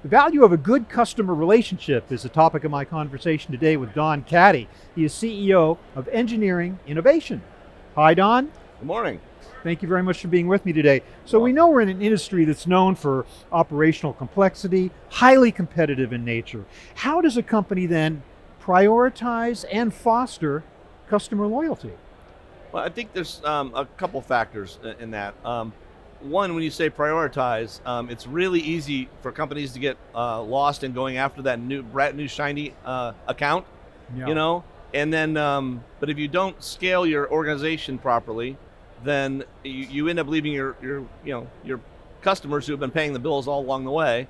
The value of a good customer relationship is the topic of my conversation today with Don Caddy. He is CEO of Engineering Innovation. Hi, Don. Good morning. Thank you very much for being with me today. So we know we're in an industry that's known for operational complexity, highly competitive in nature. How does a company then prioritize and foster customer loyalty? Well, I think there's a couple factors in that. One, when you say prioritize, it's really easy for companies to get lost in going after that brand new shiny account, Yeah. and then, but if you don't scale your organization properly, then you end up leaving your customers who have been paying the bills all along the way,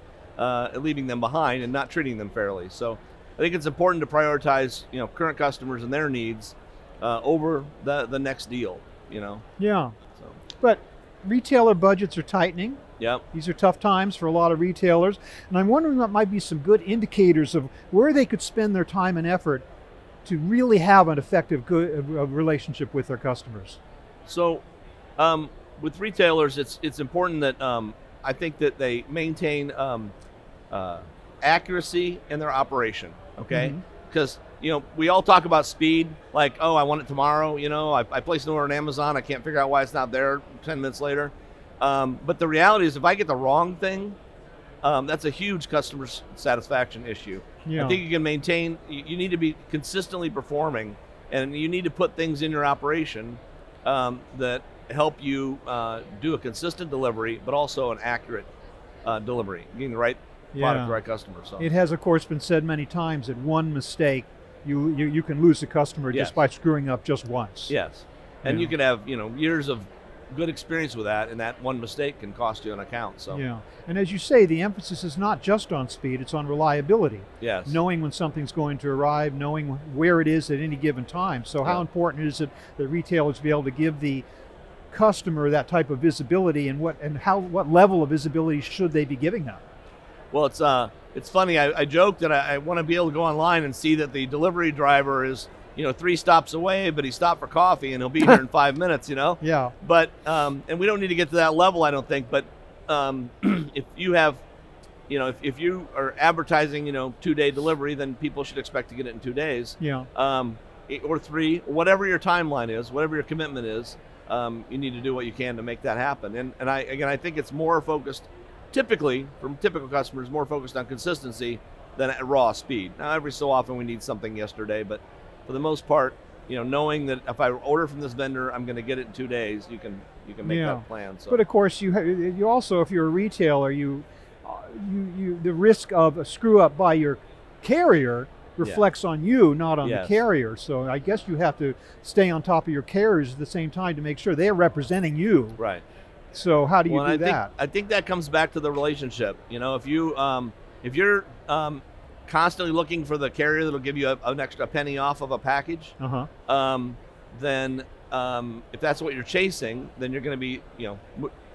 leaving them behind and not treating them fairly. So I think it's important to prioritize, current customers and their needs over the next deal, Yeah. So, But retailer budgets are tightening. yep. These are tough times for a lot of retailers. And I'm wondering what might be some good indicators of where they could spend their time and effort to really have an effective good relationship with their customers. So, with retailers, it's important that I think that they maintain accuracy in their operation. Okay, because we all talk about speed, like, oh, I want it tomorrow. I placed an order on Amazon, I can't figure out why it's not there 10 minutes later. But the reality is, if I get the wrong thing, that's a huge customer satisfaction issue. Yeah. I think you can maintain. You need to be consistently performing, and you need to put things in your operation that help you do a consistent delivery, but also an accurate delivery, getting the right product to the right customer. So It has, of course, been said many times that one mistake, you can lose a customer Yes. just by screwing up just once. yes, and Yeah. you can have years of good experience with that, and that one mistake can cost you an account. So Yeah. And as you say, the emphasis is not just on speed, it's on reliability. yes, Knowing when something's going to arrive, knowing where it is at any given time. So how Yeah. important is it that retailers be able to give the customer that type of visibility, and what level of visibility should they be giving them? Well, it's funny. I joke that I want to be able to go online and see that the delivery driver is 3 stops away, but he stopped for coffee and he'll be here in 5 minutes. Yeah. But and we don't need to get to that level, I don't think. But if you have, if you are advertising 2-day delivery, then people should expect to get it in 2 days. Yeah. Or 3, whatever your timeline is, whatever your commitment is. You need to do what you can to make that happen. And I think it's more focused, typically from typical customers, more focused on consistency than at raw speed. Now, every so often we need something yesterday, but for the most part, knowing that if I order from this vendor, I'm going to get it in 2 days, you can make Yeah. that plan. So. But of course, you also, if you're a retailer, the risk of a screw up by your carrier reflects on you, not on Yes. the carrier. So I guess you have to stay on top of your carriers at the same time to make sure they're representing you. Right. So how do you Well, do that? I think that comes back to the relationship. If you're constantly looking for the carrier that'll give you an extra penny off of a package, then if that's what you're chasing, then you're going to be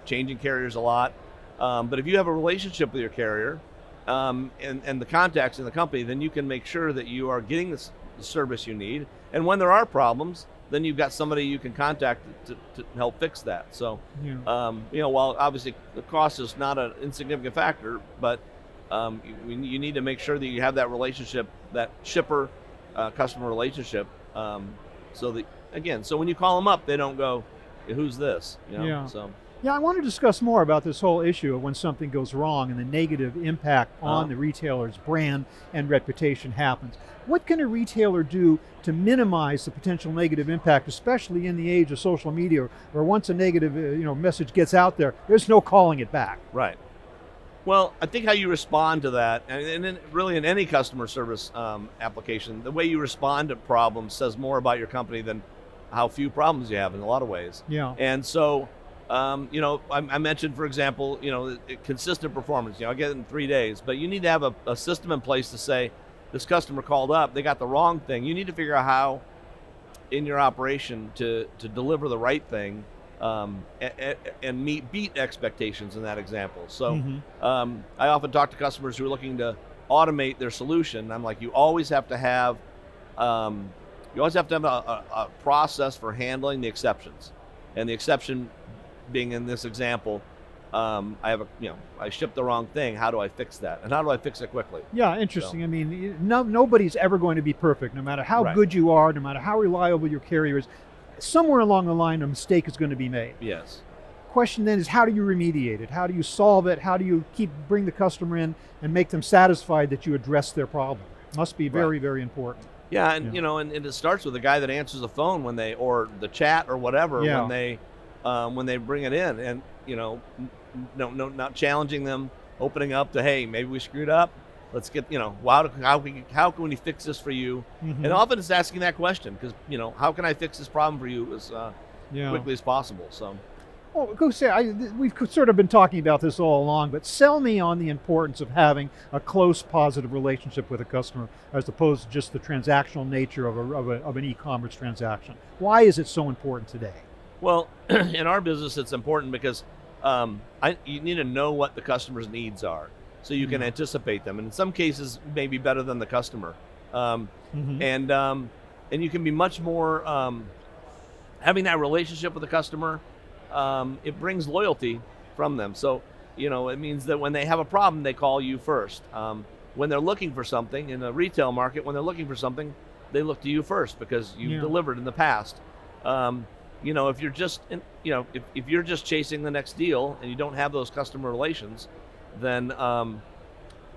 changing carriers a lot. But if you have a relationship with your carrier and the contacts in the company, then you can make sure that you are getting the service you need. And when there are problems, then you've got somebody you can contact to help fix that. So, Yeah. while obviously the cost is not an insignificant factor, but you need to make sure that you have that relationship, that shipper customer relationship, so that, again, so when you call them up, they don't go, who's this? Yeah. So Yeah, I want to discuss more about this whole issue of when something goes wrong and the negative impact on the retailer's brand and reputation happens. What can a retailer do to minimize the potential negative impact, especially in the age of social media, where once a negative message gets out there, there's no calling it back? right. Well, I think how you respond to that, and then really in any customer service application, the way you respond to problems says more about your company than how few problems you have in a lot of ways. Yeah. And so, I mentioned, for example, consistent performance. I get it in 3 days, but you need to have a system in place to say, this customer called up, they got the wrong thing. You need to figure out how in your operation to deliver the right thing and beat expectations in that example. So I often talk to customers who are looking to automate their solution. I'm like, you always have to have a process for handling the exceptions, and the exception being in this example, I shipped the wrong thing. How do I fix that? And how do I fix it quickly? Yeah, interesting. So. I mean, nobody's ever going to be perfect, no matter how Right. good you are, no matter how reliable your carrier is. Somewhere along the line, a mistake is going to be made. Yes. Question then is, how do you remediate it? How do you solve it? How do you bring the customer in and make them satisfied that you addressed their problem? Must be very, Right. very important. Yeah, and and it starts with the guy that answers the phone or the chat or whatever Yeah. when they bring it in, and not challenging them, opening up to, hey, maybe we screwed up. Let's get how can we fix this for you? Mhm. And often it's asking that question because how can I fix this problem for you as Yeah. quickly as possible. So. Well, go say, we've sort of been talking about this all along, but sell me on the importance of having a close, positive relationship with a customer as opposed to just the transactional nature of an e-commerce transaction. Why is it so important today? Well, in our business, it's important because you need to know what the customer's needs are so you can anticipate them. And in some cases, maybe better than the customer. Mhm. And you can be much more having that relationship with the customer. It brings loyalty from them. So, it means that when they have a problem, they call you first. When they're looking for something in a retail market, when they're looking for something, they look to you first because you've delivered in the past. If you're just, if you're just chasing the next deal and you don't have those customer relations, then, then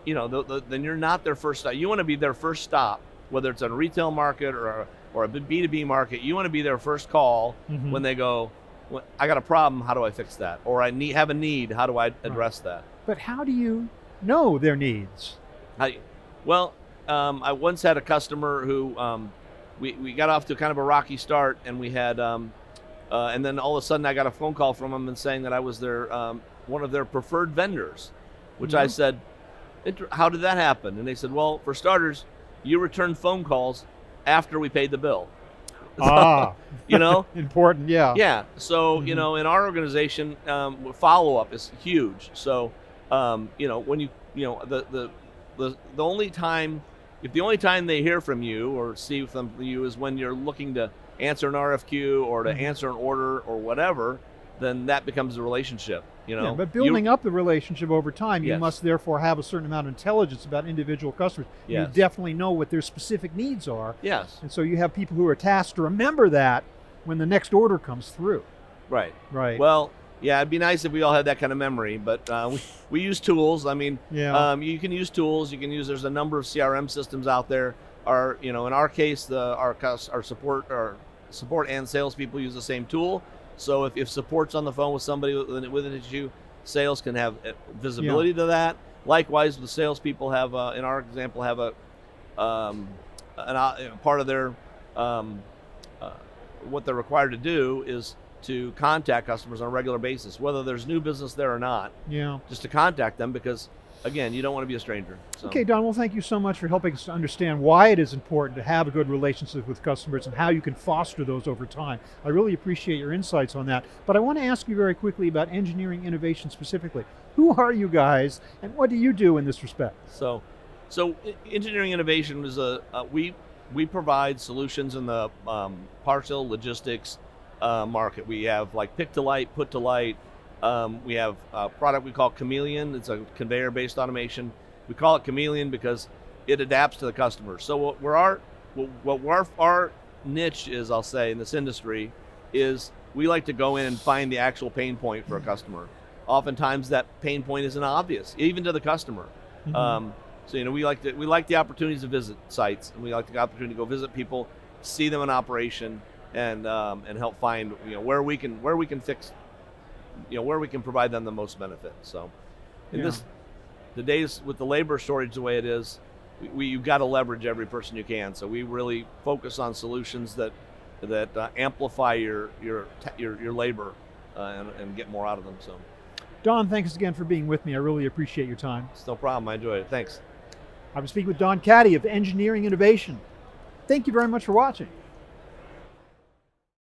you're not their first stop. You want to be their first stop, whether it's a retail market or a B2B market. You want to be their first call when they go, I got a problem, how do I fix that? Or I have a need, how do I address that? But how do you know their needs? I once had a customer who we got off to kind of a rocky start, and we had and then all of a sudden I got a phone call from them and saying that I was their one of their preferred vendors, which I said, how did that happen? And they said, well, for starters, you returned phone calls after we paid the bill. Important, yeah. Yeah. So, in our organization, follow-up is huge. So, when the only time, if the only time they hear from you or see from you is when you're looking to answer an RFQ or to answer an order or whatever, then that becomes a relationship, Yeah, but building up the relationship over time, you Yes. must therefore have a certain amount of intelligence about individual customers. Yes. You definitely know what their specific needs are. Yes. And so you have people who are tasked to remember that when the next order comes through. Right. Right. Well, yeah, it'd be nice if we all had that kind of memory, but we use tools. I mean, you can use tools. There's a number of CRM systems out there. In our case, our support and salespeople use the same tool. So if support's on the phone with somebody with an issue, sales can have visibility to that. Likewise, the salespeople have, in our example, have a part of their what they're required to do is to contact customers on a regular basis, whether there's new business there or not. Yeah. Just to contact them because, again, you don't want to be a stranger. So. Okay, Don, well, thank you so much for helping us to understand why it is important to have a good relationship with customers and how you can foster those over time. I really appreciate your insights on that. But I want to ask you very quickly about engineering innovation specifically. Who are you guys and what do you do in this respect? So engineering innovation is we provide solutions in the parcel logistics market. We have like pick to light, put to light. We have a product we call Chameleon. It's a conveyor-based automation. We call it Chameleon because it adapts to the customer. So what our niche is, I'll say, in this industry, is we like to go in and find the actual pain point for a customer. Oftentimes that pain point isn't obvious, even to the customer. So we like the opportunities to visit sites, and we like the opportunity to go visit people, see them in operation, and help find where we can fix, where we can provide them the most benefit. So, the days with the labor shortage the way it is, you've got to leverage every person you can. So we really focus on solutions that amplify your labor and get more out of them. So, Don, thanks again for being with me. I really appreciate your time. It's no problem. I enjoyed it. Thanks. I was speaking with Don Caddy of Engineering Innovation. Thank you very much for watching.